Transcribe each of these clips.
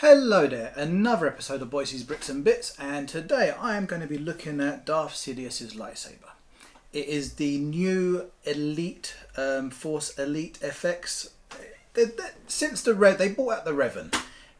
Hello there, another episode of Boise's Bricks and Bits, and today I am going to be looking at Darth Sidious's lightsaber. It is the new Elite Force Elite FX. Since the they brought out the Revan,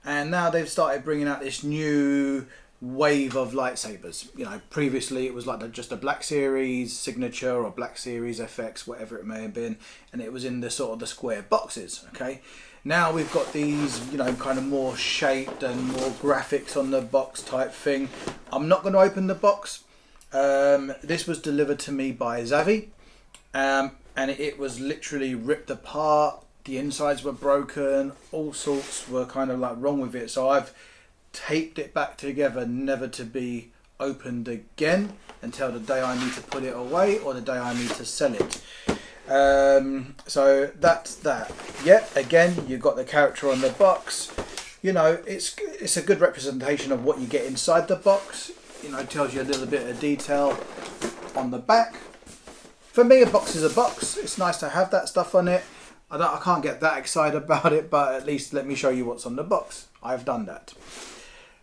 and now they've started bringing out this new wave of lightsabers. You know, previously it was like just a Black Series Signature or Black Series FX, whatever it may have been, and it was in the sort of the square boxes. Okay. Now we've got these, you know, kind of more shaped and more graphics on the box type thing. I'm not going to open the box. This was delivered to me by Zavi, and it was literally ripped apart. The insides were broken. All sorts were kind of like wrong with it. So I've taped it back together, never to be opened again until the day I need to put it away or the day I need to sell it. So that's that. Yeah, again, you've got the character on the box. You know, it's a good representation of what you get inside the box. You know, it tells you a little bit of detail on the back. For me, a box is a box. It's nice to have that stuff on it. I can't get that excited about it, but at least let me show you what's on the box. I've done that.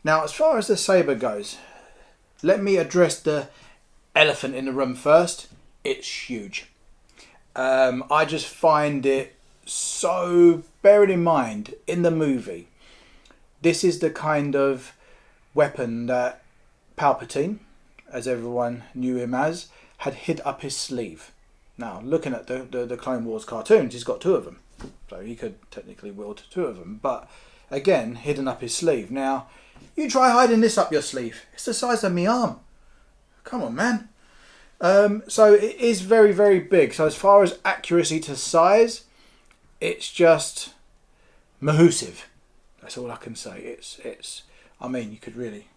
Now, as far as the Saber goes, let me address the elephant in the room first. It's huge. I just find it so, bearing in mind, in the movie, this is the kind of weapon that Palpatine, as everyone knew him as, had hid up his sleeve. Now, looking at the Clone Wars cartoons, he's got two of them. So he could technically wield two of them. But, again, hidden up his sleeve. Now, you try hiding this up your sleeve. It's the size of my arm. Come on, man. So it is very, very big. So as far as accuracy to size, it's just mahoosive. That's all I can say. It's. I mean, you could really,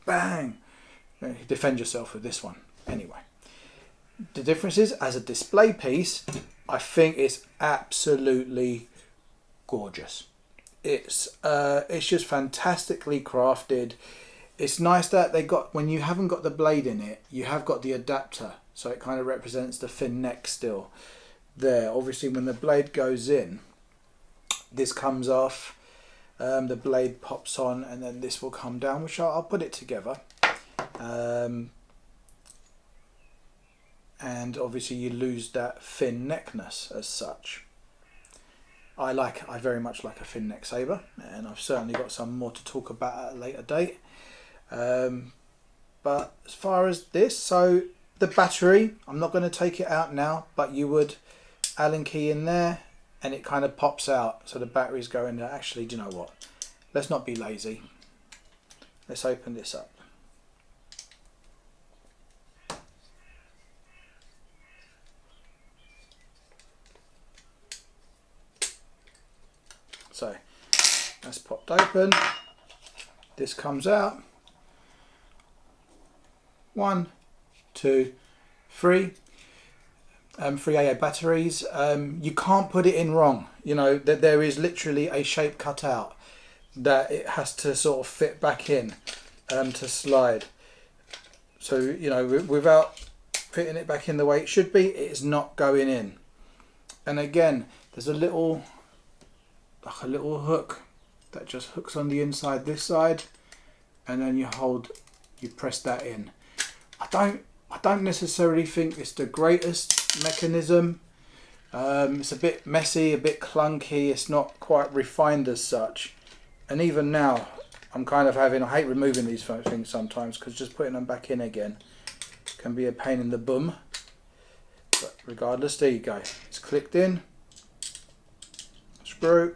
bang, defend yourself with this one. Anyway, the difference is, as a display piece, I think it's absolutely gorgeous. It's just fantastically crafted. It's nice that they got, when you haven't got the blade in it, you have got the adapter. So it kind of represents the thin neck still there. Obviously, when the blade goes in, this comes off, the blade pops on, and then this will come down, which I'll put it together. And obviously you lose that thin neckness as such. I very much like a thin neck saber, and I've certainly got some more to talk about at a later date. But as far as this, so the battery, I'm not going to take it out now, but you would Allen key in there and it kind of pops out, so the batteries go in there. Actually, do you know what, let's not be lazy, let's open this up. So that's popped open, this comes out. 1, 2, 3. 3 AA batteries. You can't put it in wrong. You know, that there is literally a shape cut out that it has to sort of fit back in to slide. So, you know, without fitting it back in the way it should be, it is not going in. And again, there's a little hook that just hooks on the inside this side, and then you press that in. I don't necessarily think it's the greatest mechanism. It's a bit messy, a bit clunky. It's not quite refined as such. And even now, I'm kind of I hate removing these things sometimes, because just putting them back in again can be a pain in the bum. But regardless, there you go. It's clicked in. Screw.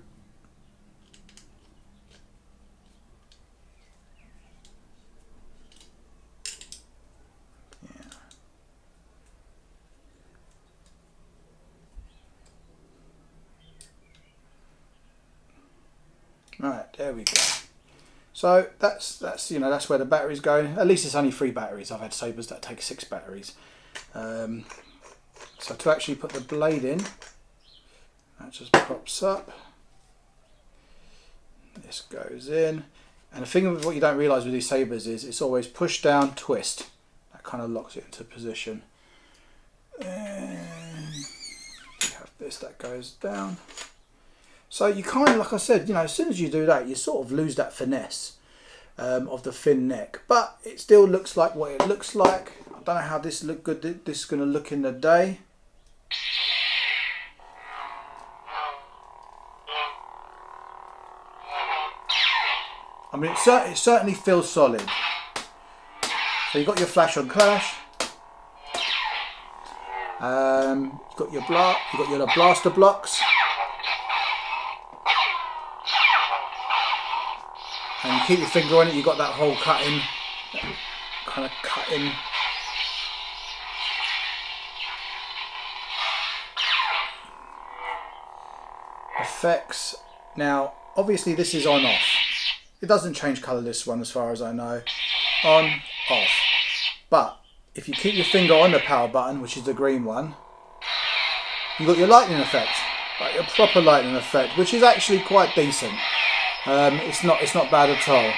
Right, there we go. So that's you know, that's where the battery's going. At least it's only 3 batteries. I've had sabers that take 6 batteries. So to actually put the blade in, that just pops up. This goes in. And the thing of what you don't realise with these sabers is it's always push down, twist. That kind of locks it into position. And you have this that goes down. So you kind of, like I said, you know, as soon as you do that, you sort of lose that finesse of the thin neck. But it still looks like what it looks like. I don't know how this is going to look in the day. I mean, it certainly feels solid. So you've got your flash on clash. You've got your blaster blocks. And you keep your finger on it, you've got that whole cutting effects. Now, obviously this is on off. It doesn't change colour, this one, as far as I know. On, off. But if you keep your finger on the power button, which is the green one, you've got your lightning effect, like your proper lightning effect, which is actually quite decent. It's not bad at all.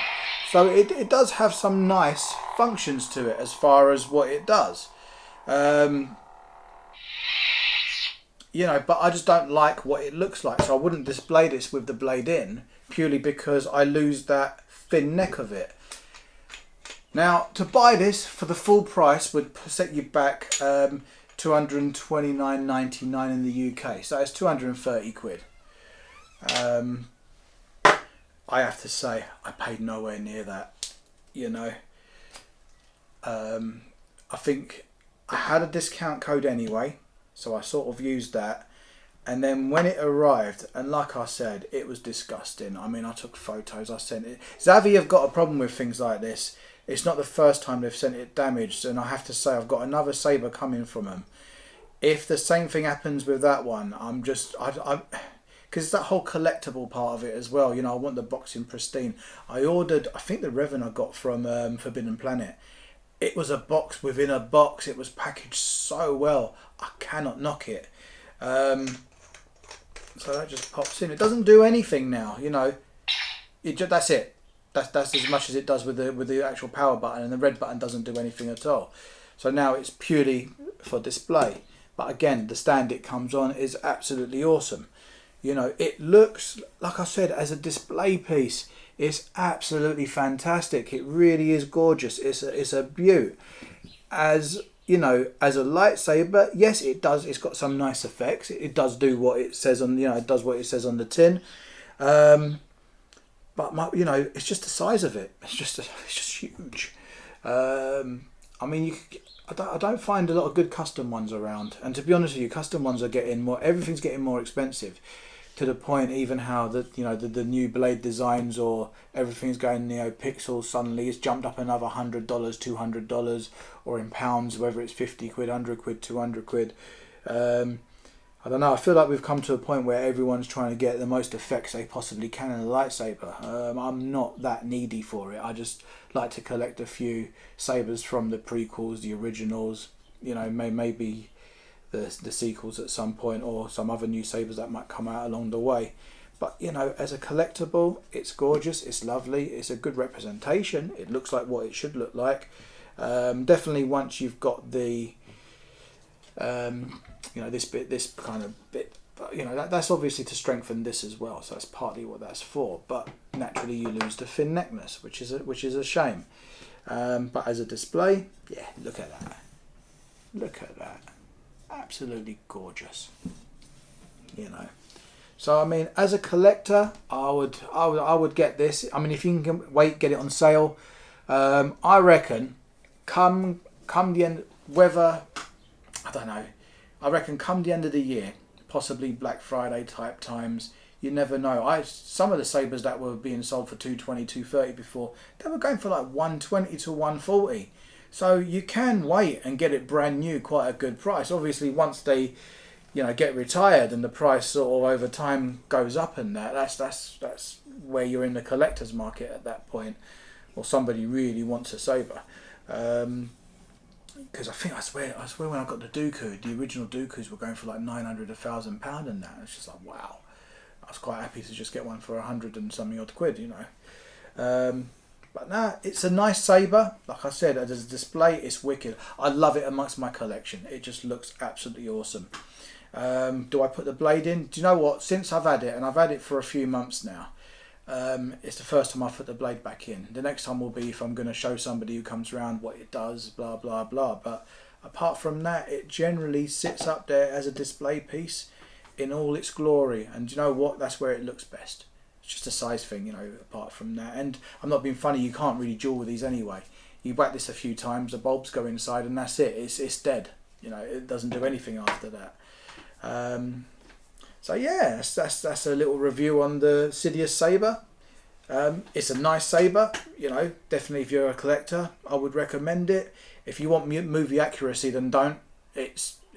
So it does have some nice functions to it as far as what it does. You know, but I just don't like what it looks like, so I wouldn't display this with the blade in, purely because I lose that thin neck of it. Now, to buy this for the full price would set you back $229.99 in the UK, so that's 230 quid. I have to say, I paid nowhere near that, you know. I think I had a discount code anyway, so I sort of used that. And then when it arrived, and like I said, it was disgusting. I mean, I took photos, I sent it. Zavvi have got a problem with things like this. It's not the first time they've sent it damaged, and I have to say, I've got another Saber coming from them. If the same thing happens with that one, I'm because it's that whole collectible part of it as well. You know, I want the box in pristine. I ordered, I think the Revan I got from Forbidden Planet. It was a box within a box. It was packaged so well. I cannot knock it. So that just pops in. It doesn't do anything now. You know, that's it. That's as much as it does with the actual power button, and the red button doesn't do anything at all. So now it's purely for display. But again, the stand it comes on is absolutely awesome. You know, it looks, like I said, as a display piece, it's absolutely fantastic. It really is gorgeous. It's a beaut. As you know, as a lightsaber, yes, it does. It's got some nice effects. It does do what it says on, you know, it does what it says on the tin. But you know, it's just the size of it. It's just huge. I mean, I don't find a lot of good custom ones around. And to be honest with you, custom ones are getting more. Everything's getting more expensive. To the point, even how the new blade designs, or everything's going NeoPixel, suddenly it's jumped up another $100, $200, or in pounds, whether it's 50 quid, 100 quid, 200 quid. I don't know. I feel like we've come to a point where everyone's trying to get the most effects they possibly can in a lightsaber. I'm not that needy for it. I just like to collect a few sabers from the prequels, the originals. You know, maybe the sequels at some point, or some other new sabers that might come out along the way. But you know, as a collectible, it's gorgeous, it's lovely, it's a good representation, it looks like what it should look like. Definitely once you've got the you know, this kind of bit, but you know, that's obviously to strengthen this as well, so that's partly what that's for. But naturally you lose the thin neckness, which is a shame. But as a display, yeah, look at that, absolutely gorgeous, you know. So I mean, as a collector, I would get this. I mean, if you can get it on sale, I reckon come the end, whether, I don't know, I reckon come the end of the year, possibly Black Friday type times, you never know. Some of the sabers that were being sold for 220, 230 before, they were going for like 120 to 140. So you can wait and get it brand new, quite a good price. Obviously, once they, you know, get retired and the price sort of over time goes up, and that's where you're in the collector's market at that point, or somebody really wants a Saber. Because I swear when I got the Dooku, the original Dookus were going for like 900, £1,000 and that. It's just like, wow. I was quite happy to just get one for 100 and something odd quid, you know. But nah, it's a nice Saber. Like I said, as a display, it's wicked. I love it amongst my collection. It just looks absolutely awesome. Do I put the blade in? Do you know what? Since I've had it, and I've had it for a few months now, it's the first time I've put the blade back in. The next time will be if I'm going to show somebody who comes around what it does, blah, blah, blah. But apart from that, it generally sits up there as a display piece in all its glory. And do you know what? That's where it looks best. It's just a size thing, you know, apart from that. And I'm not being funny, you can't really duel with these anyway. You whack this a few times, the bulbs go inside, and that's it. It's dead. You know, it doesn't do anything after that. So yeah, that's a little review on the Sidious Saber. It's a nice saber, you know, definitely if you're a collector, I would recommend it. If you want movie accuracy, then don't.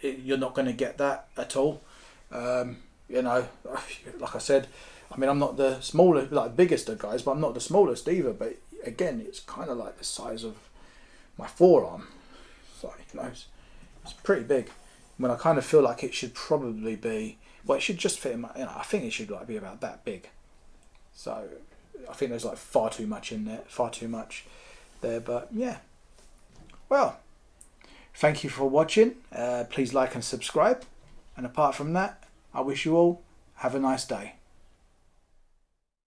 You're not going to get that at all. You know, like I said, I mean, I'm not the smallest, like biggest of guys, but I'm not the smallest either. But again, it's kind of like the size of my forearm. So, you know, it's pretty big. When I kind of feel like it should probably be, well, it should just fit in my, you know, I think it should like be about that big. So I think there's like far too much in there, far too much there. But yeah, well, thank you for watching. Please like and subscribe. And apart from that, I wish you all have a nice day.